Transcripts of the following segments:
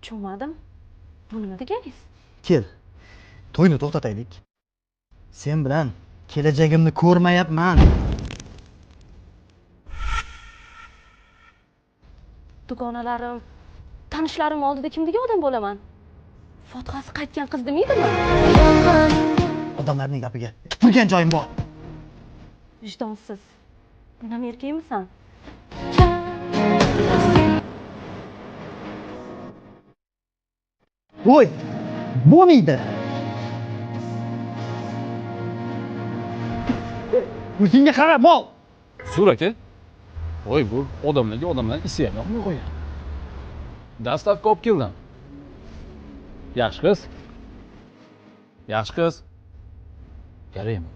Tushunmadim. Bu nima deganingiz? Kel. To'yni to'xtataylik. Sen bilan kelajagimni ko'rmayapman. Dugonalarim, tanishlarim oldida kimdagi odam bo'laman? Fotihasi qaytgan qiz demaydimi? Odamlarning gapiga tupurgan joyim bor. Vijdonsiz. Menam erkakmisan? Voy! Bo'lmaydi. O'zingga qara, mol. Sur aka. Voy, bu odamlar isi ham yo'qmi qo'ya. Dastavka olib keldim. Yaxshi qiz. Yaxshi qiz. Qaraymi?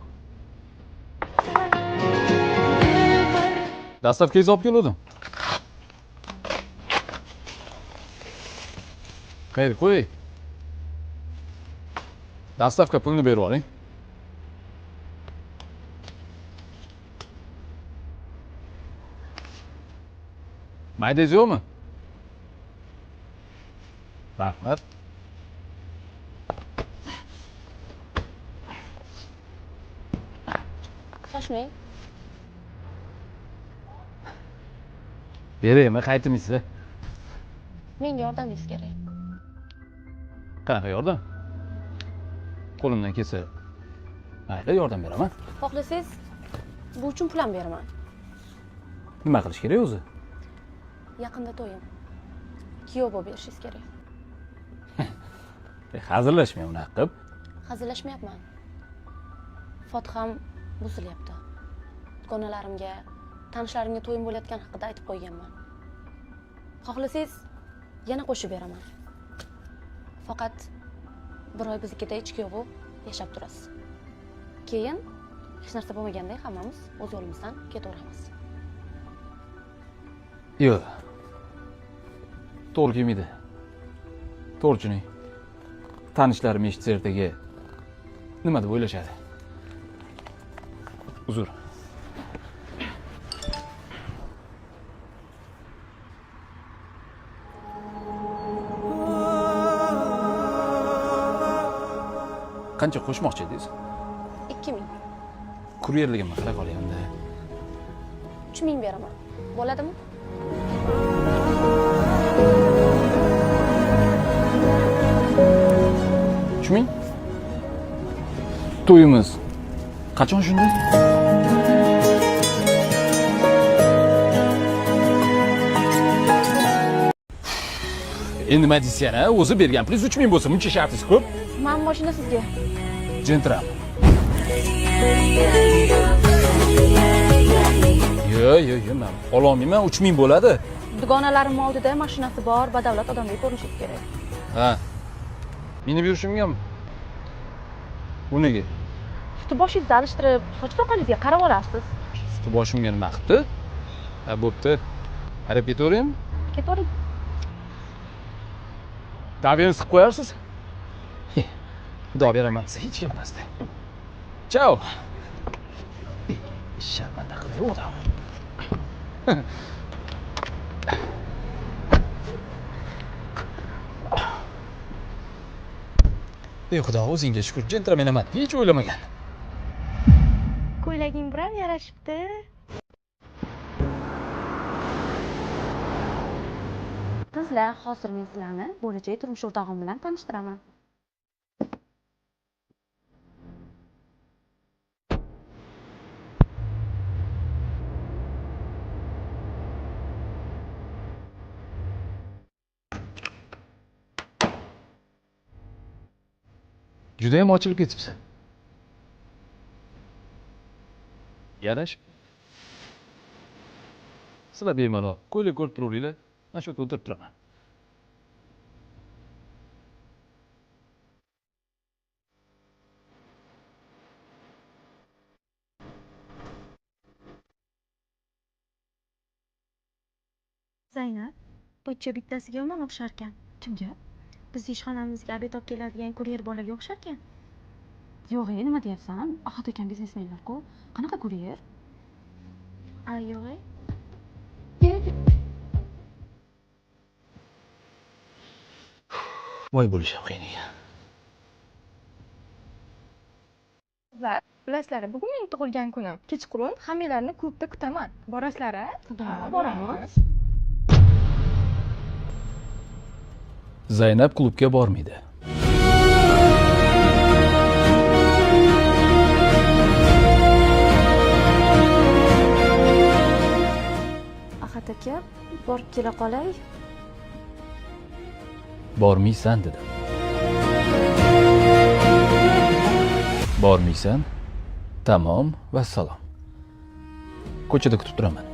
Dastavkangizni olib keldim. Qayda qo'y. Dastavka pulini berib oling. Maydangiz yo'qmi? Rahmat. Shoshmang. Beraymi, qaytmaysiz? Menga yordamingiz kerak. Qanaqa yordam? Qo'limdan kelsa, mayli yordam beraman. Xohlasangiz, bu uchun pul ham beraman. Nima qilish kerak o'zi? Yaqinda to'yim. Kuyov bo'lib berishingiz kerak. Hazırlaşmay unaqa qilib. Hazillashmayapman. Fotiham buzilyapti. Dugonalarimga, tanishlarimga to'yim bo'layotgan haqida aytib qo'yganman. Xohlasangiz, yana qo'shib beraman. Faqat bir oy biznikida kuyov bo'lib yashab turasiz. Keyin hech narsa bo'lmaganda hammamiz o'z yo'limizdan ketaveramiz. Yo'q. To'g'ri kelmaydi. To'g'richining tanishlarim eshitsa ertaga nima deb o'ylashadi? Uzr. Qancha qo'shmoqchi edingiz? 2000. Kuryerligimni qila qolyapti. 3000 beraman. Bo'ladimi? Tushming. To'yimiz qachon shunda? Endi nima deysiz yana? O'zi bergan pulingiz 3000 bo'lsa, buncha shartingiz ko'p. Men mashina sizga. Jentram. Yo'q, men ololmayman, 3000 bo'ladi. Dugonalarim oldida mashinasi bor, badavlat odamdek ko'rinishingiz kerak. Ha. Minib yurishimga bu nega? Suti boshingizni alishtirib, soch soqolingizga qarab olasiz. Suti boshimga nima qilibdi? Ha, bo'pti. Qarab ketaveraymi? Ketavering. Daveni siqib qo'yarsiz? Xudo beraman desa hech kelmasdi. Chao. Sharmanda qilib odam. Ey Xudo, o'zingga shukr, jentramen emas, hech o'ylamagan. Ko'ylaging bilan yarashibdi. Sizlar, hozir men sizlarni bo'lajak turmush o'rtog'im bilan tanishtiraman. Juda ham ochilib ketibsiz. Yarash. Sizlar bemalol ko'ylak ko'rib turaveringlar. Mana shu yerda o'tirib turaman. Zaynab, bo'yicha bittasiga yomon o'xshar ekan. Kimga? Biz ishxonamizga obed olib keladigan kuryer bolaga o'xshar ekan. Yo'q, nima deyapsan? Ahad ekan biznesmenlar-ku. Qanaqa kuryer? Yo'q. voy bo'lish ham qiyin ekan. Qizlar, bilasizlar, bugun mening tug'ilgan kunim. Kechqurun hammalarni klubda kutaman. Borasizlar, a? Boramiz. Zaynab klubga bormaydi. Ahad aka, borib kela qolay. Bormaysan dedim. Bormaysan? Tamom, vassalom. Ko'chada kutib turaman.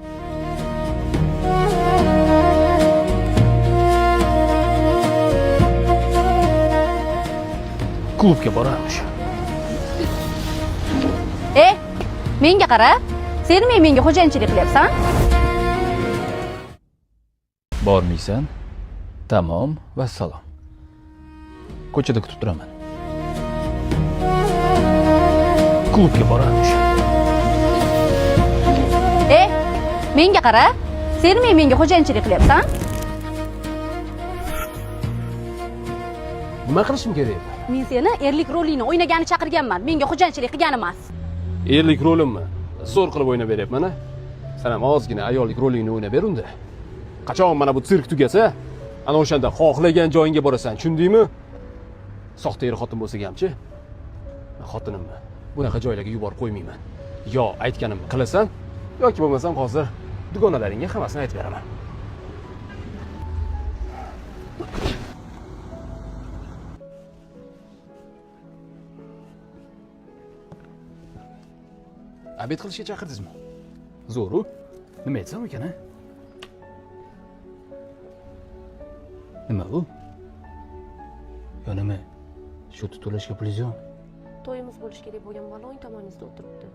Klubga boramiz. Menga qara. Sen menga xo'jayinchilik qilyapsan? Bormaysan? Tamom, vassalom. Ko'chada kutib turaman. Klubga boramiz. Menga qara. Sen menga xo'jayinchilik qilyapsan? Nima qilishim kerak? Men seni erlik rolingni o'ynagani chaqirganman. Menga xo'jayinchilik qilgan emas. Erlik rolimmi? Zo'r qilib o'ynab beryapman-a. Sen ham ozgina ayollik rolingni o'ynab ber unda. Qachon mana bu sirk tugasa, ana o'shanda xohlagan joyingga borasan, tushundingmi? Soxta er xotin bo'lsa hamchi. Xotinimni bunaqa joylarga yuborib qo'ymayman. Yo aytganimni qilasan, yoki bo'lmasam hozir dugonalaringga hammasini aytib beraman. Abed qilishga chaqirdingizmi? Zo'ru. Nima aytsam ekan-a? Nima bu? Yo nima? Shu to'lashga pulingiz yo'qmi? To'yimiz bo'lish kerak bo'lgan bola o'ng tomoningizda o'tiribdi.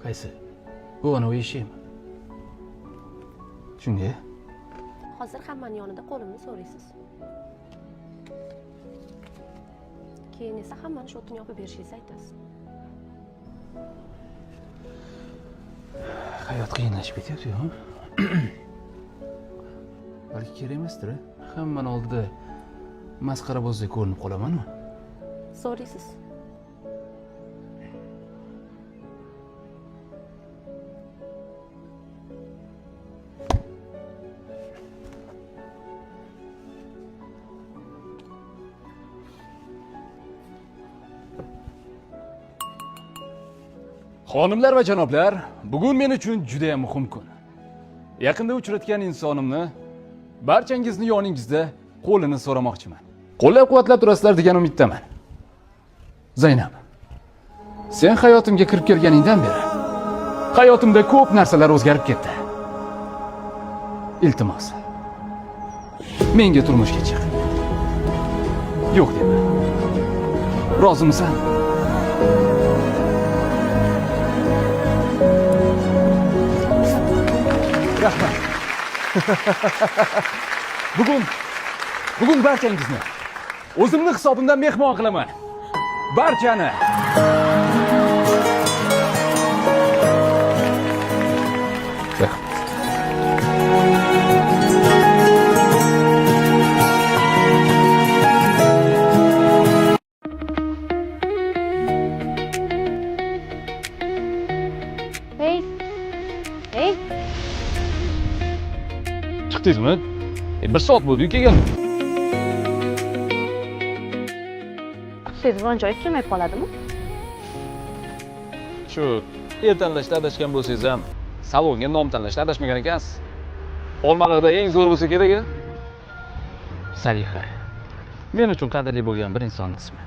Qaysi? Bu ana u eshikmi? Shunga? Hozir hammaning yonida qo'limni so'raysiz. Keyin esa hammani shotini yopib berishingizni aytasiz. Hayot qiyinlashib ketyapti-ku. Balki kerak emasdir. Hammani oldida masxarabozdek ko'rinib qolaman-ku. So'raysiz. Xonimlar va janoblar, bugun men uchun juda ham muhim kun. Yaqinda uchratgan insonimni barchangizni yoningizda qo'lini so'ramoqchiman. Qo'llab-quvvatlab turasizlar degan umiddaman. Zaynab, sen hayotimga kirib kelganingdan beri hayotimda ko'p narsalar o'zgarib ketdi. Iltimos, menga turmushga chiq. Yo'q dema. Rozimisan? Rahmat. Bugun barchangizni o'zimni hisobimdan mehmon qilaman. Barchani. Hey. Chiqdingizmi? 1 soat bo'ldi kelgan. Siz biron joy kelmay qoladimi? Shu er tanlashda adashgan bo'lsangiz ham, salonga nom tanlashda adashmagan ekansiz. Olmaliqda eng zo'r bo'lsa kerak-a? Saliha. Men uchun qadrli bo'lgan bir inson ismi.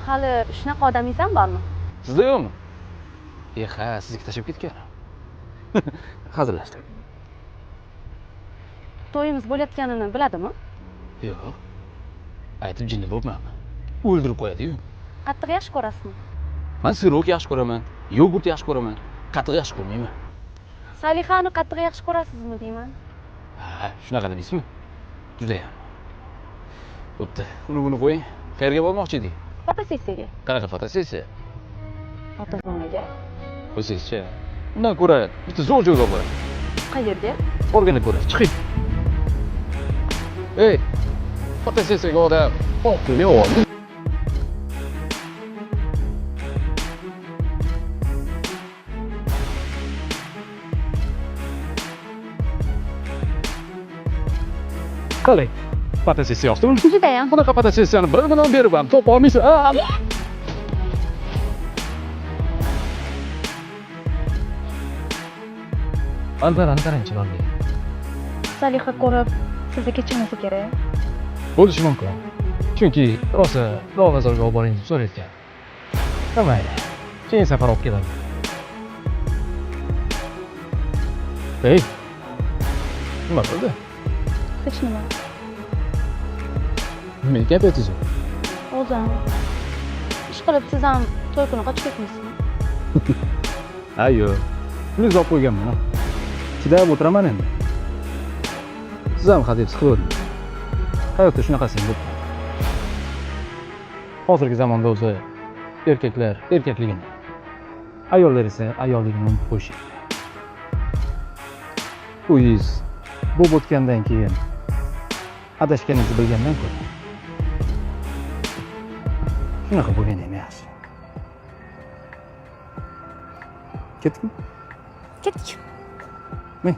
Hali shunaqa odamingiz ham bormi? Sizda yo'qmi? Ha, sizga tashib ketgan. Hazırlaştık. To'yimiz bo'layotganini biladimi? Yo'q. Aytib jinni bo'libmanmi? O'ldirib qo'yadi-yu. Qattiq yaxshi ko'rasizmi? Men sirok yaxshi ko'raman, yogurt yaxshi ko'raman, qattiq yaxshi ko'rmayman. Salihani qattiq yaxshi ko'rasizmi deyman? Ha, shunaqa deysizmi? Juda ham. Bo'pti, buni qo'ying. Qayerga bormoqchi edik? Fotosessiyaga. Qanaqa fotosessiya? Fotozonaga. O'zingizcha. Undan ko'ra bitta zo'r joyga bor. Qayerga? O'rganib ko'rasiz. Chiqing. Ey, fotosessiyaga odam. Ne oldu? Qalay, fotosessiya yoqdimi? Judayam. Bunaqa fotosessiyani bir bilan berib ham topa olmaysiz. Albatta, qarang chiroyli. Saliha ko'rib, sizga kechirmasa kerak. Bo'lishi mumkin. Chunki rosa bozorga olib boring deb so'rayotgan. Mayli. Keyin safar olib keladi. Ey. Nima bo'ldi? Hech nima. Nima gapirasiz? O'zim. Ishqilib siz ham to'y kuni qochib ketmaysizmi? Ayyo. Pul olib qo'yganman. Chidab o'tiraman endi. Siz ham hadeb siqildi. Hayotda shunaqasi yo'q. Hozirgi zamonda o'zi erkaklar erkakligini, ayollar esa ayolligini unutib qo'yishadi. Uyingiz bo'lib o'tgandan keyin adashganingizni bilgandan ko'ra shunaqa bo'lgan ham yaxshi. Ketdikmi? Ketdik. Men